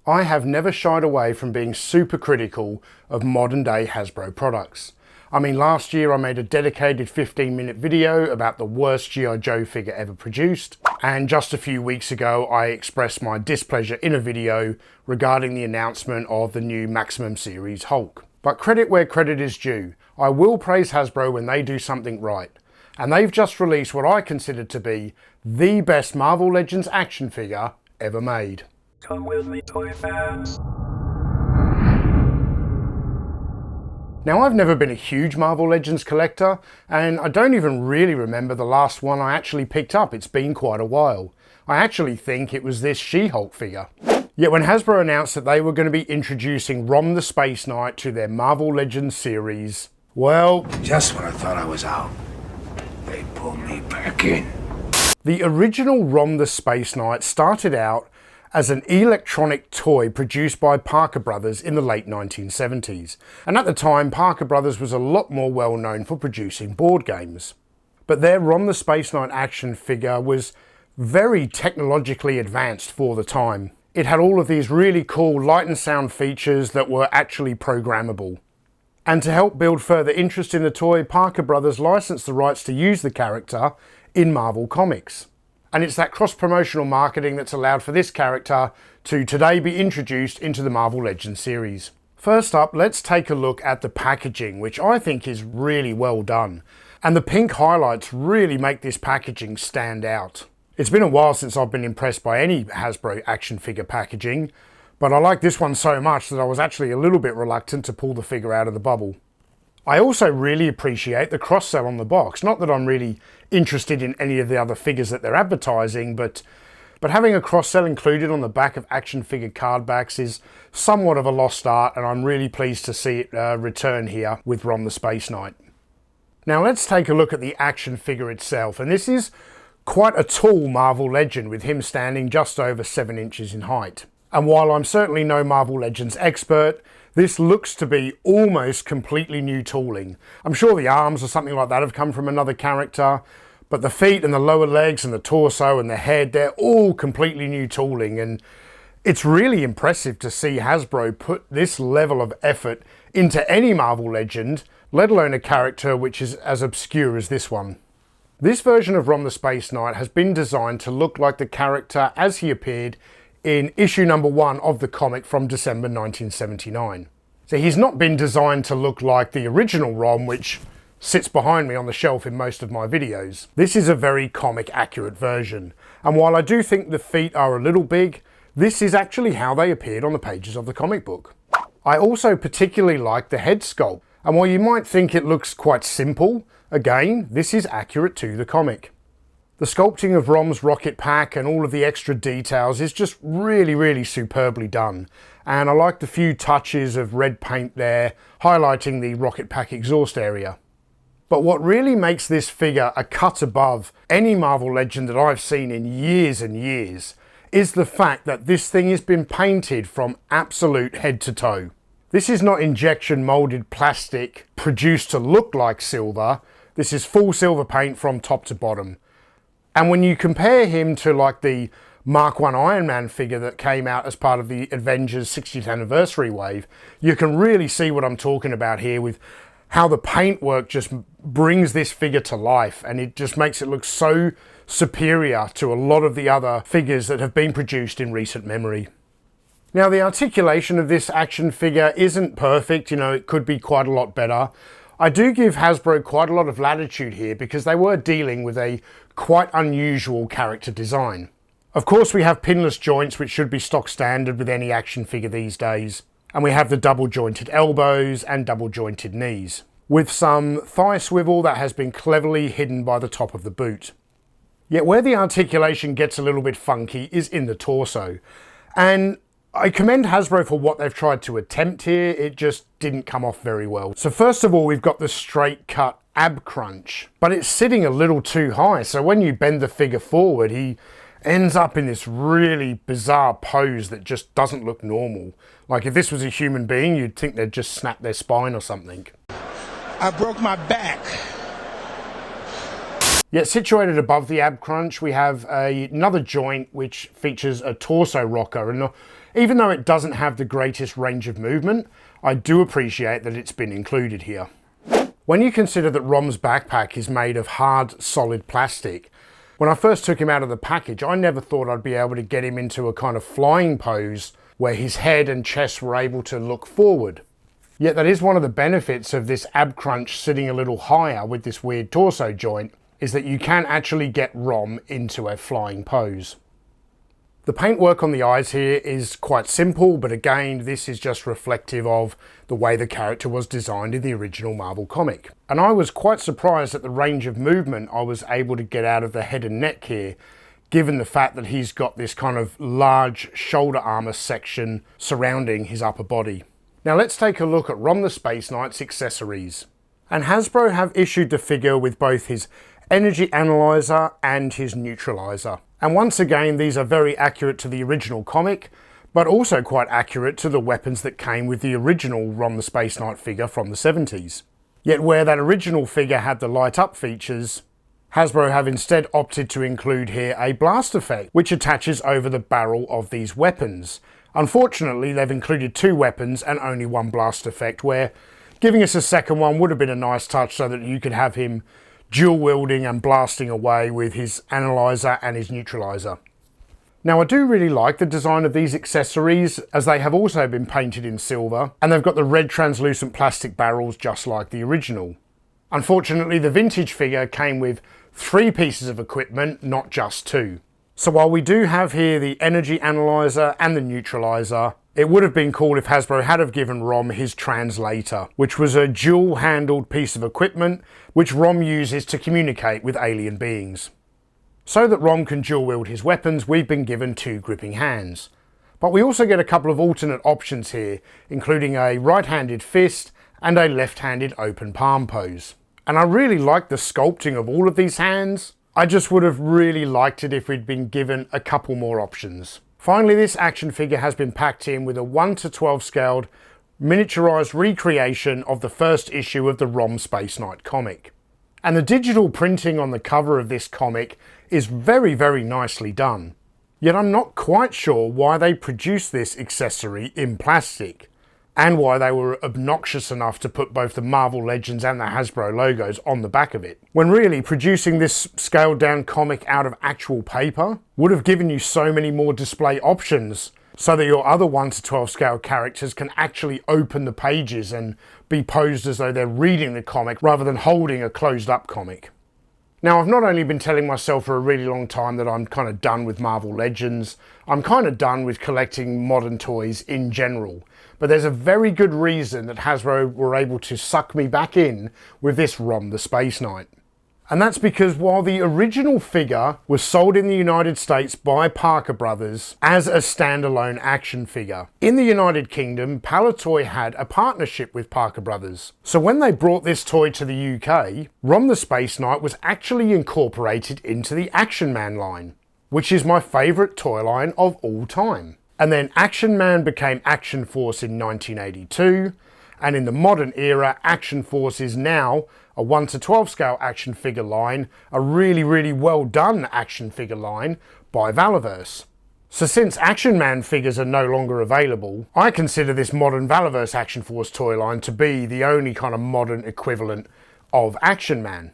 I have never shied away from being super critical of modern day Hasbro products. I mean, last year I made a dedicated 15-minute video about the worst G.I. Joe figure ever produced, and just a few weeks ago I expressed my displeasure in a video regarding the announcement of the new Maximum Series Hulk. But credit where credit is due. I will praise Hasbro when they do something right. And they've just released what I consider to be the best Marvel Legends action figure ever made. Come with me, toy fans. Now, I've never been a huge Marvel Legends collector, and I don't even really remember the last one I actually picked up. It's been quite a while. I actually think it was this She-Hulk figure. Yet when Hasbro announced that they were going to be introducing Rom the Spaceknight to their Marvel Legends series, well, just when I thought I was out, they pulled me back in. The original Rom the Spaceknight started out as an electronic toy produced by Parker Brothers in the late 1970s. And at the time, Parker Brothers was a lot more well known for producing board games. But their Rom the Spaceknight action figure was very technologically advanced for the time. It had all of these really cool light and sound features that were actually programmable. And to help build further interest in the toy, Parker Brothers licensed the rights to use the character in Marvel Comics. And it's that cross-promotional marketing that's allowed for this character to today be introduced into the Marvel Legends series. First up, let's take a look at the packaging, which I think is really well done. And the pink highlights really make this packaging stand out. It's been a while since I've been impressed by any Hasbro action figure packaging, but I like this one so much that I was actually a little bit reluctant to pull the figure out of the bubble. I also really appreciate the cross-sell on the box. Not that I'm really interested in any of the other figures that they're advertising, but having a cross-sell included on the back of action figure card backs is somewhat of a lost art, and I'm really pleased to see it return here with Rom the Spaceknight. Now let's take a look at the action figure itself, and this is quite a tall Marvel Legend with him standing just over 7 inches in height. And while I'm certainly no Marvel Legends expert, this looks to be almost completely new tooling. I'm sure the arms or something like that have come from another character, but the feet and the lower legs and the torso and the head, they're all completely new tooling, and it's really impressive to see Hasbro put this level of effort into any Marvel Legend, let alone a character which is as obscure as this one. This version of Rom the Spaceknight has been designed to look like the character as he appeared in issue number 1 of the comic from December 1979. So he's not been designed to look like the original Rom, which sits behind me on the shelf in most of my videos. This is a very comic accurate version, and while I do think the feet are a little big, this is actually how they appeared on the pages of the comic book. I also particularly like the head sculpt, and while you might think it looks quite simple, again, this is accurate to the comic. The sculpting of Rom's rocket pack and all of the extra details is just really superbly done. And I like the few touches of red paint there, highlighting the rocket pack exhaust area. But what really makes this figure a cut above any Marvel Legend that I've seen in years and years is the fact that this thing has been painted from absolute head to toe. This is not injection molded plastic produced to look like silver. This is full silver paint from top to bottom. And when you compare him to like the Mark I Iron Man figure that came out as part of the Avengers 60th anniversary wave, you can really see what I'm talking about here with how the paintwork just brings this figure to life, and it just makes it look so superior to a lot of the other figures that have been produced in recent memory. Now, the articulation of this action figure isn't perfect, you know, it could be quite a lot better. I do give Hasbro quite a lot of latitude here because they were dealing with a quite unusual character design. Of course, we have pinless joints, which should be stock standard with any action figure these days. And we have the double jointed elbows and double jointed knees, with some thigh swivel that has been cleverly hidden by the top of the boot. Yet where the articulation gets a little bit funky is in the torso. And I commend Hasbro for what they've tried to attempt here. It just didn't come off very well. So first of all, we've got the straight cut ab crunch, but it's sitting a little too high. So when you bend the figure forward, he ends up in this really bizarre pose that just doesn't look normal. Like if this was a human being, you'd think they'd just snap their spine or something. I broke my back. Yet situated above the ab crunch, we have another joint which features a torso rocker, and Even though it doesn't have the greatest range of movement, I do appreciate that it's been included here. When you consider that Rom's backpack is made of hard, solid plastic, when I first took him out of the package, I never thought I'd be able to get him into a kind of flying pose where his head and chest were able to look forward. Yet that is one of the benefits of this ab crunch sitting a little higher with this weird torso joint, is that you can actually get Rom into a flying pose. The paintwork on the eyes here is quite simple, but again, this is just reflective of the way the character was designed in the original Marvel comic. And I was quite surprised at the range of movement I was able to get out of the head and neck here, given the fact that he's got this kind of large shoulder armor section surrounding his upper body. Now let's take a look at Rom the Space Knight's accessories. And Hasbro have issued the figure with both his energy analyzer and his neutralizer. And once again, these are very accurate to the original comic, but also quite accurate to the weapons that came with the original Rom the Space Knight figure from the 70s. Yet where that original figure had the light up features, Hasbro have instead opted to include here a blast effect, which attaches over the barrel of these weapons. Unfortunately, they've included 2 weapons and only 1 blast effect, where giving us a second one would have been a nice touch so that you could have him dual wielding and blasting away with his analyzer and his neutralizer. Now I do really like the design of these accessories, as they have also been painted in silver, and they've got the red translucent plastic barrels just like the original. Unfortunately, the vintage figure came with 3 pieces of equipment, not just 2. So while we do have here the energy analyzer and the neutralizer, it would have been cool if Hasbro had have given Rom his translator, which was a dual-handled piece of equipment which Rom uses to communicate with alien beings. So that Rom can dual-wield his weapons, we've been given 2 gripping hands. But we also get a couple of alternate options here, including a right-handed fist and a left-handed open palm pose. And I really like the sculpting of all of these hands. I just would have really liked it if we'd been given a couple more options. Finally, this action figure has been packed in with a 1:12 scaled miniaturized recreation of the first issue of the Rom Spaceknight comic. And the digital printing on the cover of this comic is very, very nicely done. Yet I'm not quite sure why they produced this accessory in plastic, and why they were obnoxious enough to put both the Marvel Legends and the Hasbro logos on the back of it, when really producing this scaled down comic out of actual paper would have given you so many more display options, so that your other 1:12 scale characters can actually open the pages and be posed as though they're reading the comic rather than holding a closed up comic. Now, I've not only been telling myself for a really long time that I'm kind of done with Marvel Legends, I'm kind of done with collecting modern toys in general. But there's a very good reason that Hasbro were able to suck me back in with this Rom the Space Knight. And that's because while the original figure was sold in the United States by Parker Brothers as a standalone action figure, in the United Kingdom, Palitoy had a partnership with Parker Brothers. So when they brought this toy to the UK, Rom the Space Knight was actually incorporated into the Action Man line, which is my favourite toy line of all time. And then Action Man became Action Force in 1982, and in the modern era, Action Force is now a 1:12 scale action figure line, a really, really well done action figure line by Valaverse. So since Action Man figures are no longer available, I consider this modern Valaverse Action Force toy line to be the only kind of modern equivalent of Action Man.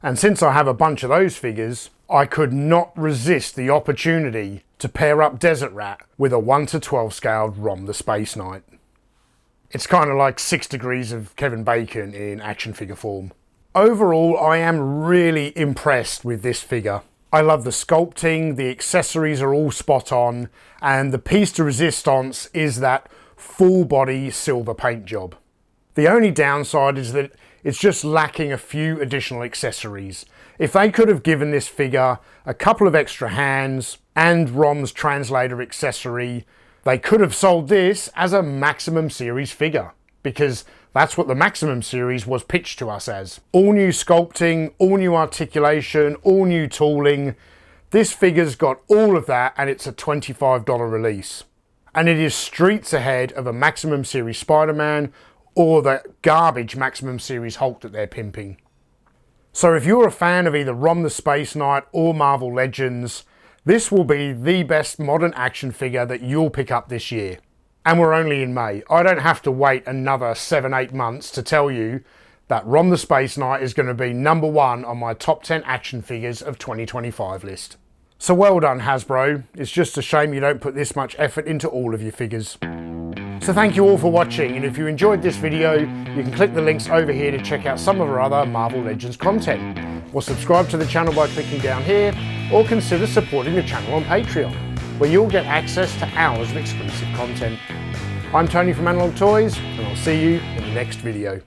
And since I have a bunch of those figures, I could not resist the opportunity to pair up Desert Rat with a 1:12 scaled Rom the Space Knight. It's kind of like 6 degrees of Kevin Bacon in action figure form. Overall, I am really impressed with this figure. I love the sculpting, the accessories are all spot on, and the piece de resistance is that full body silver paint job. The only downside is that it's just lacking a few additional accessories. If they could have given this figure a couple of extra hands and Rom's translator accessory, they could have sold this as a Maximum Series figure, because that's what the Maximum Series was pitched to us as. All new sculpting, all new articulation, all new tooling. This figure's got all of that, and it's a $25 release. And it is streets ahead of a Maximum Series Spider-Man or the garbage Maximum Series Hulk that they're pimping. So if you're a fan of either Rom the Space Knight or Marvel Legends, This will be the best modern action figure that you'll pick up this year. And we're only in May. I don't have to wait another 7-8 months to tell you that Rom the Space Knight is going to be #1 on my top 10 action figures of 2025 list. So well done, Hasbro. It's just a shame you don't put this much effort into all of your figures. So thank you all for watching, and if you enjoyed this video, you can click the links over here to check out some of our other Marvel Legends content, or subscribe to the channel by clicking down here, or consider supporting the channel on Patreon, where you'll get access to hours of exclusive content. I'm Tony from Analog Toys, and I'll see you in the next video.